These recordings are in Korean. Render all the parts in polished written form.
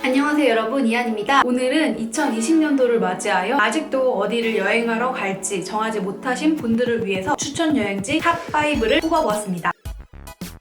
안녕하세요 여러분, 이한입니다. 오늘은 2020년도를 맞이하여 아직도 어디를 여행하러 갈지 정하지 못하신 분들을 위해서 추천 여행지 탑5를 뽑아보았습니다.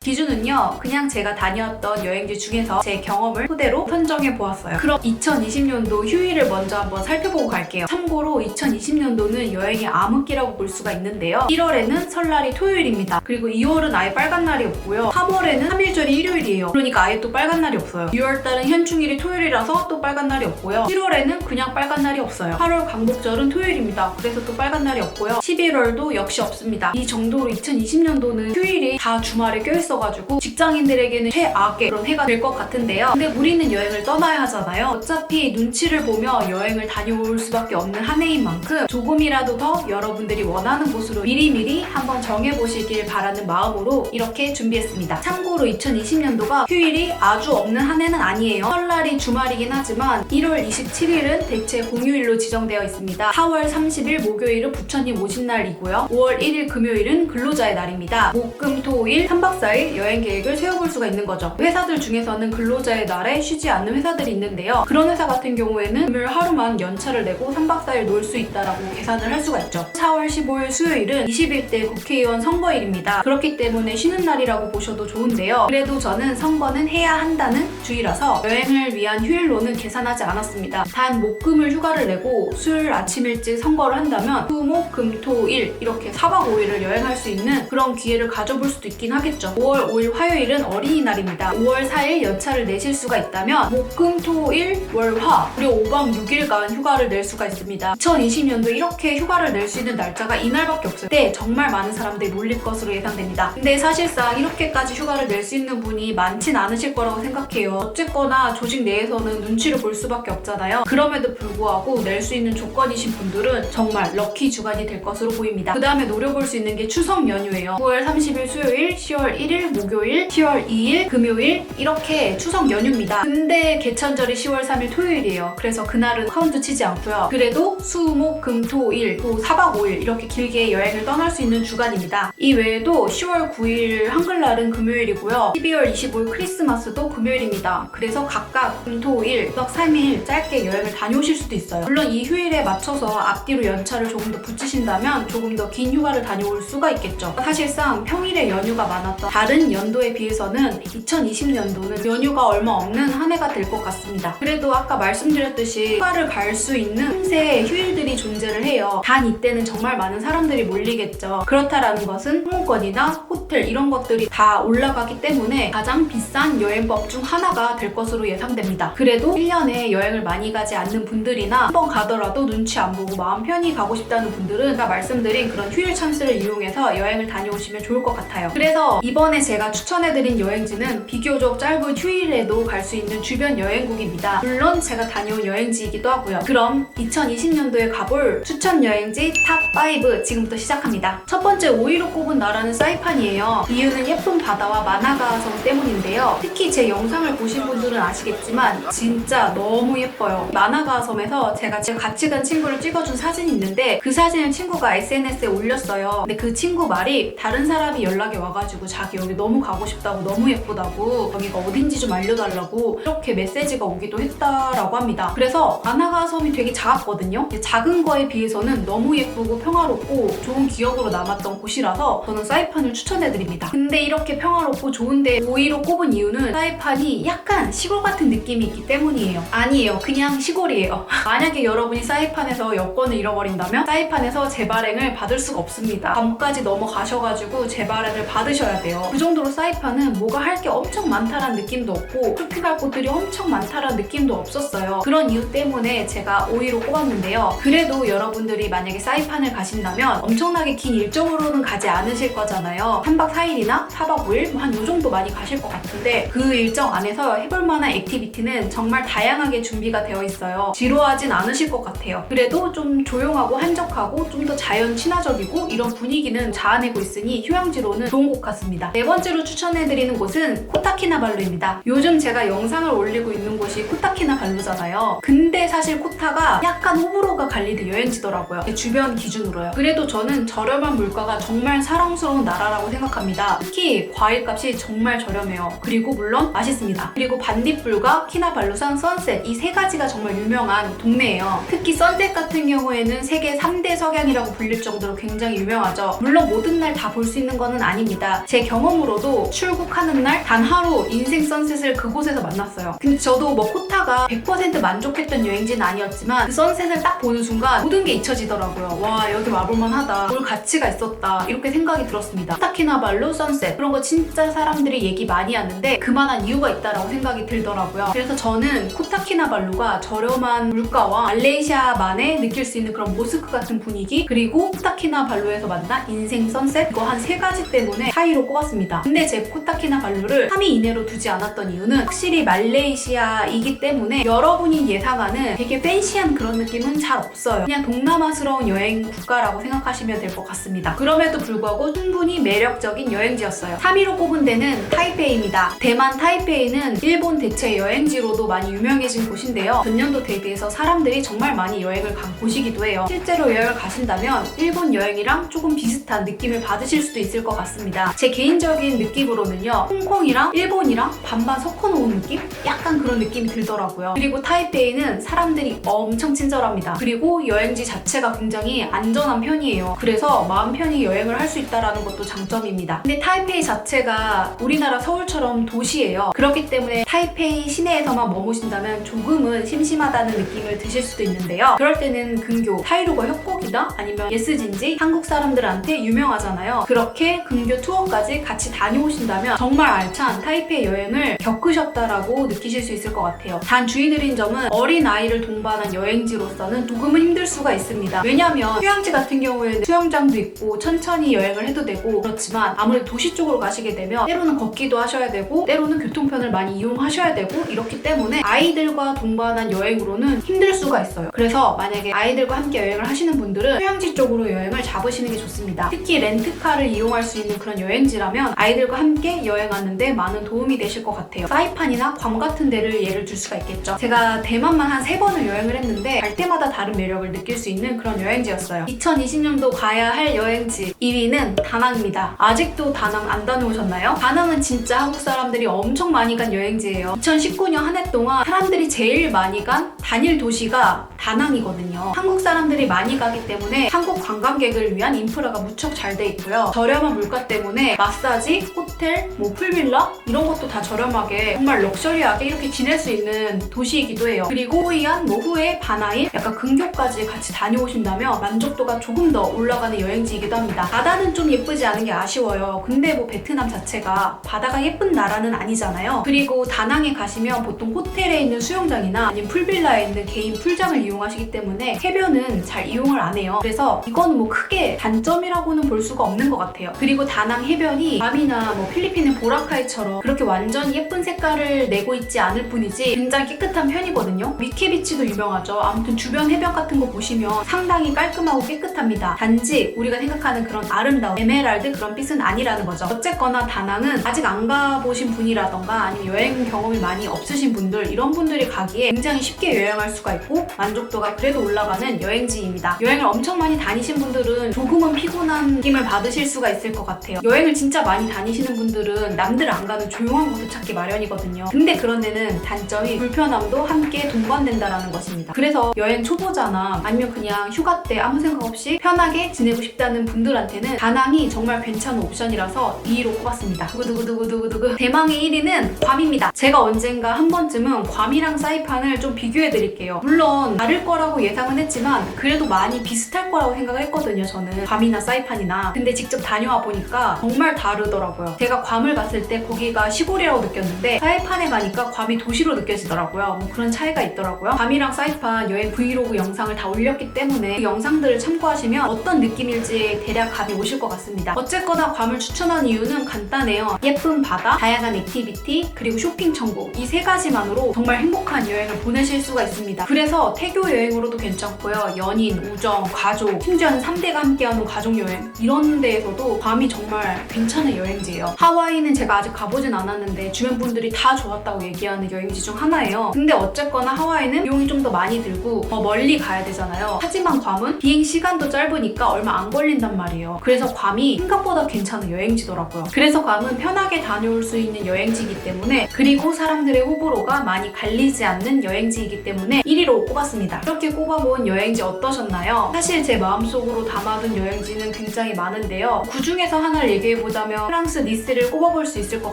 기준은요, 그냥 제가 다녔던 여행지 중에서 제 경험을 토대로 선정해 보았어요. 그럼 2020년도 휴일을 먼저 한번 살펴보고 갈게요. 참고로 2020년도는 여행의 암흑기라고 볼 수가 있는데요. 1월에는 설날이 토요일입니다. 그리고 2월은 아예 빨간 날이 없고요. 3월에는 3일절이 일요일이에요. 그러니까 아예 또 빨간 날이 없어요. 6월달은 현충일이 토요일이라서 또 빨간 날이 없고요. 7월에는 그냥 빨간 날이 없어요. 8월 광복절은 토요일입니다. 그래서 또 빨간 날이 없고요. 11월도 역시 없습니다. 이 정도로 2020년도는 휴일이 다 주말에 껴있어 가지고 직장인들에게는 최악의 그런 해가 될 것 같은데요. 근데 우리는 여행을 떠나야 하잖아요. 어차피 눈치를 보며 여행을 다녀올 수밖에 없는 한 해인 만큼 조금이라도 더 여러분들이 원하는 곳으로 미리미리 한번 정해보시길 바라는 마음으로 이렇게 준비했습니다. 참고로 2020년도가 휴일이 아주 없는 한 해는 아니에요. 설날이 주말이긴 하지만 1월 27일은 대체 공휴일로 지정되어 있습니다. 4월 30일 목요일은 부처님 오신 날이고요. 5월 1일 금요일은 근로자의 날입니다. 목, 금, 토, 일 3박 4일 여행 계획을 세워볼 수가 있는 거죠. 회사들 중에서는 근로자의 날에 쉬지 않는 회사들이 있는데요. 그런 회사 같은 경우에는 금요일 하루만 연차를 내고 3박 4일 놀 수 있다라고 계산을 할 수가 있죠. 4월 15일 수요일은 21대 국회의원 선거일입니다. 그렇기 때문에 쉬는 날이라고 보셔도 좋은데요. 그래도 저는 선거는 해야 한다는 주의라서 여행을 위한 휴일로는 계산하지 않았습니다. 단 목, 금을 휴가를 내고 수요일 아침 일찍 선거를 한다면 수, 목, 금, 토, 일 이렇게 4박 5일을 여행할 수 있는 그런 기회를 가져볼 수도 있긴 하겠죠. 5월 5일 화요일은 어린이날입니다. 5월 4일 연차를 내실 수가 있다면 목, 금, 토, 일, 월, 화 무려 5박 6일간 휴가를 낼 수가 있습니다. 2020년도 이렇게 휴가를 낼 수 있는 날짜가 이날밖에 없을 때 정말 많은 사람들이 몰릴 것으로 예상됩니다. 근데 사실상 이렇게까지 휴가를 낼 수 있는 분이 많진 않으실 거라고 생각해요. 어쨌거나 조직 내에서는 눈치를 볼 수밖에 없잖아요. 그럼에도 불구하고 낼 수 있는 조건이신 분들은 정말 럭키 주간이 될 것으로 보입니다. 그 다음에 노려볼 수 있는 게 추석 연휴예요. 9월 30일 수요일, 10월 1일 목요일, 10월 2일 금요일 이렇게 추석 연휴입니다. 근데 개천절이 10월 3일 토요일이에요. 그래서 그날은 카운트 치지 않고요. 그래도 수, 목, 금, 토, 일 또 4박 5일 이렇게 길게 여행을 떠날 수 있는 주간입니다. 이 외에도 10월 9일 한글날은 금요일이고요. 12월 25일 크리스마스도 금요일입니다. 그래서 각각 금, 토, 일 2박 3일 짧게 여행을 다녀오실 수도 있어요. 물론 이 휴일에 맞춰서 앞뒤로 연차를 조금 더 붙이신다면 조금 더 긴 휴가를 다녀올 수가 있겠죠. 사실상 평일에 연휴가 많았던 다른 연도에 비해서는 2020년도는 연휴가 얼마 없는 한 해가 될 것 같습니다. 그래도 아까 말씀드렸듯이 휴가를 갈 수 있는 틈새 휴일들이 존재를 해요. 단 이때는 정말 많은 사람들이 몰리겠죠. 그렇다라는 것은 항공권이나 호텔 이런 것들이 다 올라가기 때문에 가장 비싼 여행법 중 하나가 될 것으로 예상됩니다. 그래도 1년에 여행을 많이 가지 않는 분들이나 한 번 가더라도 눈치 안 보고 마음 편히 가고 싶다는 분들은 아까 말씀드린 그런 휴일 찬스를 이용해서 여행을 다녀오시면 좋을 것 같아요. 그래서 이번에 제가 추천해드린 여행지는 비교적 짧은 휴일에도 갈 수 있는 주변 여행국입니다. 물론 제가 다녀온 여행지이기도 하고요. 그럼 2020년도에 가볼 추천 여행지 탑5 지금부터 시작합니다. 첫 번째 5위로 꼽은 나라는 사이판이에요. 이유는 예쁜 바다와 마나가 섬 때문인데요. 특히 제 영상을 보신 분들은 아시겠지만 진짜 너무 예뻐요. 마나가 섬에서 제가 같이 간 친구를 찍어준 사진이 있는데 그 사진을 친구가 SNS에 올렸어요. 근데 그 친구 말이 다른 사람이 연락이 와가지고 자기 여기 너무 가고 싶다고, 너무 예쁘다고, 여기가 어딘지 좀 알려달라고 이렇게 메시지가 오기도 했다라고 합니다. 그래서 마나가 섬이 되게 작았거든요. 작은 거에 비해서는 너무 예쁘고 평화롭고 좋은 기억으로 남았던 곳이라서 저는 사이판을 추천해드립니다. 근데 이렇게 평화롭고 좋은데 5위로 꼽은 이유는 사이판이 약간 시골 같은 느낌이 있기 때문이에요. 아니에요. 그냥 시골이에요. 만약에 여러분이 사이판에서 여권을 잃어버린다면 사이판에서 재발행을 받을 수가 없습니다. 밤까지 넘어가셔가지고 재발행을 받으셔야 돼요. 그 정도로 사이판은 뭐가 할 게 엄청 많다라는 느낌도 없고 쇼핑할 곳들이 엄청 많다라는 느낌도 없었어요. 그런 이유 때문에 제가 5위로 꼽았는데요. 그래도 여러분들이 만약에 사이판을 가신다면 엄청나게 긴 일정으로는 가지 않으실 거잖아요. 3박 4일이나 4박 5일 한 요 정도 많이 가실 것 같은데 그 일정 안에서 해볼 만한 액티비티는 정말 다양하게 준비가 되어 있어요. 지루하진 않으실 것 같아요. 그래도 좀 조용하고 한적하고 좀 더 자연 친화적이고 이런 분위기는 자아내고 있으니 휴양지로는 좋은 곳 같습니다. 네 번째로 추천해드리는 곳은 코타키나발루입니다. 요즘 제가 영상을 올리고 있는 곳이 코타키나발루잖아요. 근데 사실 코타가 약간 호불호가 갈리는 여행지더라고요. 제 주변 기준으로요. 그래도 저는 저렴한 물가가 정말 사랑스러운 나라라고 생각합니다. 특히 과일값이 정말 저렴해요. 그리고 물론 맛있습니다. 그리고 반딧불과 키나발루산 선셋 이 세 가지가 정말 유명한 동네예요. 특히 선셋 같은 경우에는 세계 3대 석양이라고 불릴 정도로 굉장히 유명하죠. 물론 모든 날 다 볼 수 있는 거는 아닙니다. 제 경험으로도 출국하는 날 단 하루 인생 선셋을 그곳에서 만났어요. 근데 저도 뭐 코타가 100% 만족했던 여행지는 아니었지만 그 선셋을 딱 보는 순간 모든 게 잊혀지더라고요. 와, 여기 와볼만 하다. 올 가치가 있었다. 이렇게 생각이 들었습니다. 코타키나발루 선셋 그런 거 진짜 사람들이 얘기 많이 하는데 그만한 이유가 있다라고 생각이 들더라고요. 그래서 저는 코타키나발루가 저렴한 물가와 말레이시아만의 느낄 수 있는 그런 모스크 같은 분위기 그리고 코타키나발루에서 만난 인생 선셋 이거 한 3가지 때문에 4위로 꼽았습니다. 근데 제 코타키나발루를 3위 이내로 두지 않았던 이유는 확실히 말레이시아이기 때문에 여러분이 예상하는 되게 팬시한 그런 느낌은 잘 없어요. 그냥 동남아스러운 여행 국가라고 생각하시면 될 것 같습니다. 그럼에도 불구하고 충분히 매력적인 여행지였어요. 3위로 꼽은 데는 타이페이입니다. 대만 타이페이는 일본 대체 여행지로도 많이 유명해진 곳인데요. 전년도 대비해서 사람들이 정말 많이 여행을 간 곳이기도 해요. 실제로 여행을 가신다면 일본 여행이랑 조금 비슷한 느낌을 받으실 수도 있을 것 같습니다. 제 개인적인 느낌으로는요. 홍콩이랑 일본이랑 반반 섞어놓은 느낌? 약간 그런 느낌이 들더라고요. 그리고 타이페이는 사람들이 엄청 친절합니다. 그리고 여행지 자체가 굉장히 안전한 편이에요. 그래서 마음 편히 여행을 할 수 있다는 것도 장점입니다. 근데 타이페이 자체가 우리나라 서울처럼 도시예요. 그렇기 때문에 타이페이 시내에서만 머무신다면 조금은 심심하다는 느낌을 드실 수도 있는데요. 그럴 때는 근교, 타이루거 협곡이나 아니면 예스진지 한국 사람들한테 유명하잖아요. 그렇게 근교 투어까지 같이 다녀오신다면 정말 알찬 타이페이 여행을 겪으셨다라고 느끼실 수 있을 것 같아요. 단 주의드린 점은 어린아이를 동반한 여행지로서는 조금은 힘들 수가 있습니다. 왜냐하면 휴양지 같은 경우에는 수영장도 있고 천천히 여행을 해도 되고 그렇지만 아무래도 도시 쪽으로 가시게 되면 때로는 걷기도 하셔야 되고 때로는 교통편을 많이 이용하셔야 되고 이렇기 때문에 아이들과 동반한 여행으로는 힘들 수가 있어요. 그래서 만약에 아이들과 함께 여행을 하시는 분들은 휴양지 쪽으로 여행을 잡으시는 게 좋습니다. 특히 렌트카를 이용할 수 있는 그런 여행지라면 아이들과 함께 여행하는데 많은 도움이 되실 것 같아요. 사이판이나 괌 같은 데를 예를 들 수가 있겠죠. 제가 대만만 한 3번을 여행을 했는데 갈 때마다 다른 매력을 느낄 수 있는 그런 여행지였어요. 2020년도 가야 할 여행지 1위는 다낭입니다. 아직도 다낭 안 다녀오셨나요? 다낭은 진짜 한국 사람들이 엄청 많이 간 여행지예요. 2019년 한 해 동안 사람들이 제일 많이 간 단일 도시가 다낭이거든요. 한국 사람들이 많이 가기 때문에 한국 관광객을 위한 인프라가 무척 잘 돼 있고요. 저렴한 물가 때문에 마사지, 호텔, 뭐 풀빌라 이런 것도 다 저렴하게 정말 럭셔리하게 이렇게 지낼 수 있는 도시이기도 해요. 그리고 호이안, 뭐 후에, 바나일 약간 근교까지 같이 다녀오신다면 만족도가 조금 더 올라가는 여행지이기도 합니다. 바다는 좀 예쁘지 않은 게 아쉬워요. 근데 뭐 베트남 자체가 바다가 예쁜 나라는 아니잖아요. 그리고 다낭에 가시면 보통 호텔에 있는 수영장이나 아니면 풀빌라에 있는 개인 풀장을 이용하시기 때문에 해변은 잘 이용을 안 해요. 그래서 이거는 뭐 크게 단점이라고는 볼 수가 없는 것 같아요. 그리고 다낭 해변이 괌이나 뭐 필리핀의 보라카이처럼 그렇게 완전 예쁜 색깔을 내고 있지 않을 뿐이지 굉장히 깨끗한 편이거든요. 미케비치도 유명하죠. 아무튼 주변 해변 같은 거 보시면 상당히 깔끔하고 깨끗합니다. 단지 우리가 생각하는 그런 아름다운 에메랄드 그런 빛은 아니라는 거죠. 어쨌거나 다낭은 아직 안 가보신 분이라던가 아니면 여행 경험이 많이 없으신 분들 이런 분들이 가기에 굉장히 쉽게 여행할 수가 있고 만족도가 그래도 올라가는 여행지입니다. 여행을 엄청 많이 다니신 분들은 조금은 피곤한 느낌을 받으실 수가 있을 것 같아요. 여행을 진짜 많이 다니시는 분들은 남들 안 가는 조용한 곳을 찾기 마련이거든요. 근데 그런 데는 단점이 불편함도 함께 동반된다는 것입니다. 그래서 여행 초보자나 아니면 그냥 휴가 때 아무 생각 없이 편하게 지내고 싶다는 분들한테는 다낭이 정말 괜찮은 옵션이라서 2위로 꼽았습니다. 두구두구두구두구. 대망의 1위는 괌입니다. 제가 언젠가 한 번쯤은 괌이랑 사이판을 좀 비교해드릴게요. 물론 다를 거라고 예상은 했지만 그래도 많이 비슷할 거라고 생각을 했거든요. 저는 괌이나 사이판이나. 근데 직접 다녀와 보니까 정말 다르더라고요. 제가 괌을 갔을 때 거기가 시골이라고 느꼈는데 사이판에 가니까 괌이 도시로 느껴지더라고요. 뭐 그런 차이가 있더라고요. 괌이랑 사이판 여행 브이로그 영상을 다 올렸기 때문에 그 영상들을 참고하시면 어떤 느낌일지 대략 감이 오실 것 같습니다. 어쨌거나 괌을 추천한 이유는 간단해요. 예쁜 바다, 다양한 액티비티, 그리고 쇼핑 천국 이 3가지만으로 정말 행복한 여행을 보내실 수가 있습니다. 그래서 태교 여행으로도 괜찮고요. 연인, 우정, 가족, 심지어는 3대가 함께하는 가족여행 이런 데에서도 괌이 정말 괜찮은 추천하는 여행지예요. 하와이는 제가 아직 가보진 않았는데 주변 분들이 다 좋았다고 얘기하는 여행지 중 하나예요. 근데 어쨌거나 하와이는 비용이 좀 더 많이 들고 더 멀리 가야 되잖아요. 하지만 괌은 비행 시간도 짧으니까 얼마 안 걸린단 말이에요. 그래서 괌이 생각보다 괜찮은 여행지더라고요. 그래서 괌은 편하게 다녀올 수 있는 여행지이기 때문에, 그리고 사람들의 호불호가 많이 갈리지 않는 여행지이기 때문에 1위로 꼽았습니다. 이렇게 꼽아본 여행지 어떠셨나요? 사실 제 마음속으로 담아둔 여행지는 굉장히 많은데요. 그 중에서 하나를 얘기해보자면 프랑스 니스를 꼽아볼 수 있을 것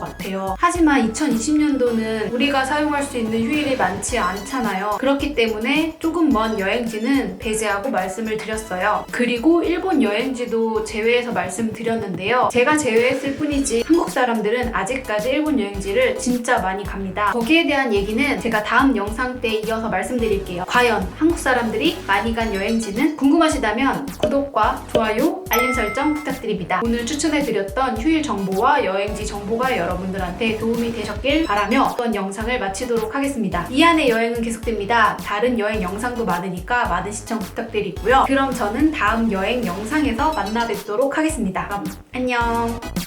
같아요. 하지만 2020년도는 우리가 사용할 수 있는 휴일이 많지 않잖아요. 그렇기 때문에 조금 먼 여행지는 배제하고 말씀을 드렸어요. 그리고 일본 여행지도 제외해서 말씀드렸는데요. 제가 제외했을 뿐이지 한국 사람들은 아직까지 일본 여행지를 진짜 많이 갑니다. 거기에 대한 얘기는 제가 다음 영상 때 이어서 말씀드릴게요. 과연 한국 사람들이 많이 간 여행지는? 궁금하시다면 구독과 좋아요, 알림 설정 부탁드립니다. 오늘 추천해드렸던 휴일 정보와 여행지 정보가 여러분들한테 도움이 되셨길 바라며 이번 영상을 마치도록 하겠습니다. 이안의 여행은 계속됩니다. 다른 여행 영상도 많으니까 많은 시청 부탁드리고요. 그럼 저는 다음 여행 영상에서 만나 뵙도록 하겠습니다. 그럼 안녕!